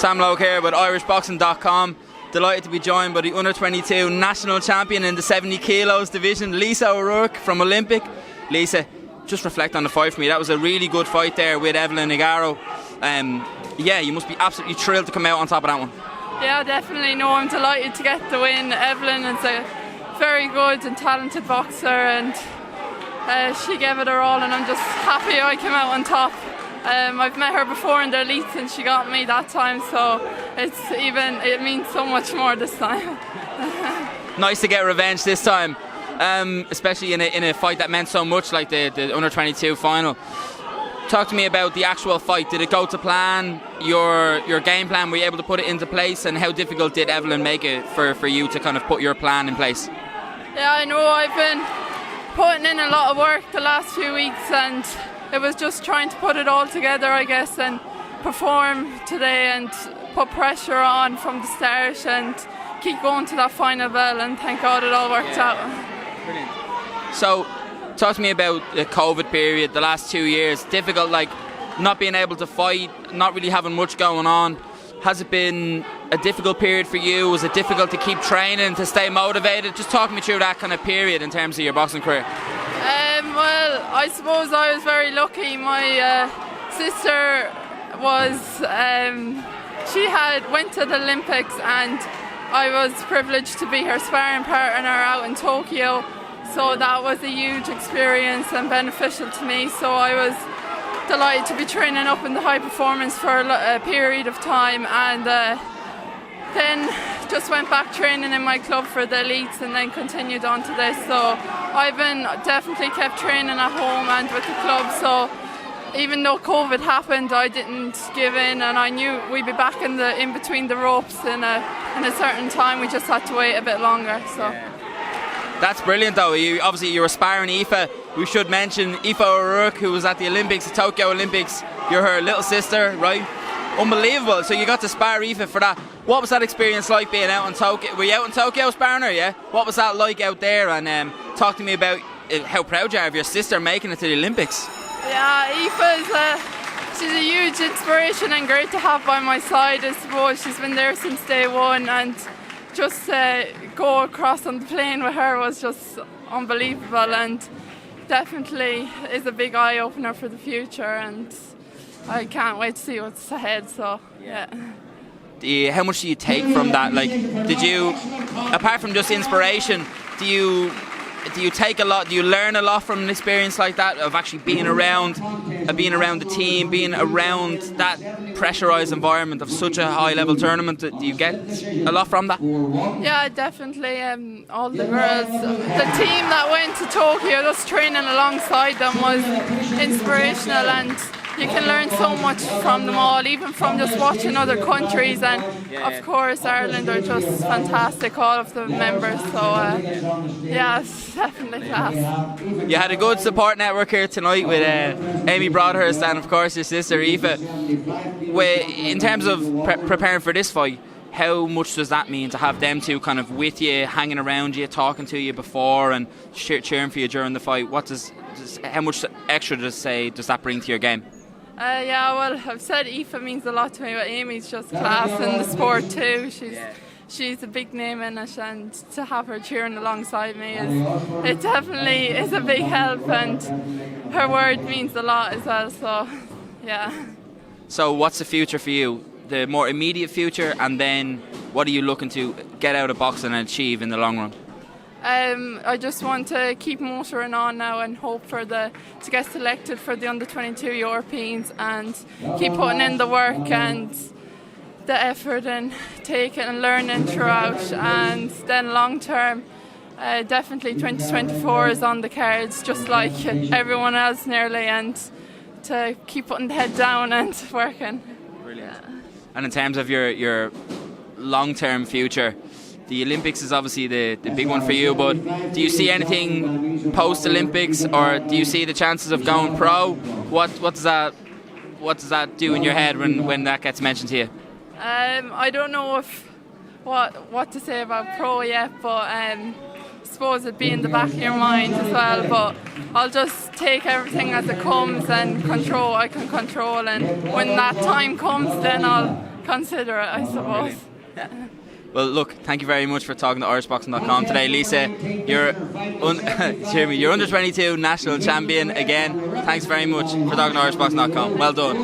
Sam Logue here with irishboxing.com. Delighted to be joined by the under-22 national champion in the 70 kilos division, Lisa O'Rourke from Olympic. Lisa, just reflect on the fight for me. That was a really good fight there with Evelyn Igaro. Yeah, you must be absolutely thrilled to come out on top of that one. Yeah, definitely. No, I'm delighted to get the win. Evelyn is a very good and talented boxer, and she gave it her all, and I'm just happy I came out on top. I've met her before in the elites and she got me that time, so it means so much more this time. Nice to get revenge this time, especially in a fight that meant so much, like the under-22 final. Talk to me about the actual fight. Did it go to plan? Your game plan, were you able to put it into place, and how difficult did Evelyn make it for you to kind of put your plan in place? Yeah, I know I've been putting in a lot of work the last few weeks, and it was just trying to put it all together, I guess, and perform today and put pressure on from the start and keep going to that final bell, and thank God it all worked out. Brilliant. So, talk to me about the COVID period, the last 2 years. Difficult, like not being able to fight, not really having much going on. Has it been a difficult period for you? Was it difficult to keep training, to stay motivated? Just talk me through that kind of period in terms of your boxing career. Well, I suppose I was very lucky. My sister was, she went to the Olympics, and I was privileged to be her sparring partner out in Tokyo. So that was a huge experience and beneficial to me. So I was delighted to be training up in the high performance for a period of time, and then just went back training in my club for the elites, and then continued on to this. So I've been definitely kept training at home and with the club. So even though COVID happened, I didn't give in, and I knew we'd be back in between the ropes in a certain time. We just had to wait a bit longer. So. Yeah. That's brilliant though. Obviously you were sparring Aoife. We should mention Aoife O'Rourke, who was at the Olympics, the Tokyo Olympics. You're her little sister, right? Unbelievable. So you got to spar Aoife for that. What was that experience like being out in Tokyo? Were you out in Tokyo sparring her, yeah? What was that like out there? And talk to me about how proud you are of your sister making it to the Olympics. Yeah, Aoife she's a huge inspiration and great to have by my side. I suppose she's been there since day one, and just go across on the plane with her was just unbelievable, and definitely is a big eye-opener for the future, and I can't wait to see what's ahead. So yeah. How much do you take from that? Like, did you, apart from just inspiration, do you take a lot? Do you learn a lot from an experience like that, of actually being around the team, being around that pressurised environment of such a high-level tournament? Do you get a lot from that? Yeah, definitely. All the girls, the team that went to Tokyo, just training alongside them was inspirational, and you can learn so much from them all, even from just watching other countries. And of course Ireland are just fantastic, all of the members. So yeah, it's definitely class. You had a good support network here tonight with Amy Broadhurst and of course your sister Aoife. In terms of preparing for this fight, how much does that mean to have them two kind of with you, hanging around you, talking to you before, and cheering for you during the fight? How much extra does that bring to your game? Yeah, well, I've said Aoife means a lot to me, but Amy's just class in the sport too. She's a big name in it, and to have her cheering alongside me it definitely is a big help, and her word means a lot as well. So yeah. So what's the future for you? The more immediate future, and then what are you looking to get out of boxing and achieve in the long run? I just want to keep motoring on now and hope to get selected for the under-22 Europeans, and keep putting in the work and the effort, and take it and learning throughout. And then long term, definitely 2024 is on the cards, just like everyone else nearly, and to keep putting the head down and working. Brilliant. Yeah. And in terms of your long-term future, the Olympics is obviously the big one for you, but do you see anything post-Olympics, or do you see the chances of going pro? What does that do in your head when that gets mentioned to you? I don't know what to say about pro yet, but I suppose it'd be in the back of your mind as well. But I'll just take everything as it comes and I can control, and when that time comes, then I'll consider it, I suppose. Well, look, thank you very much for talking to irishboxing.com today, Lisa. You're you're under 22 national champion again. Thanks very much for talking to irishboxing.com. Well done.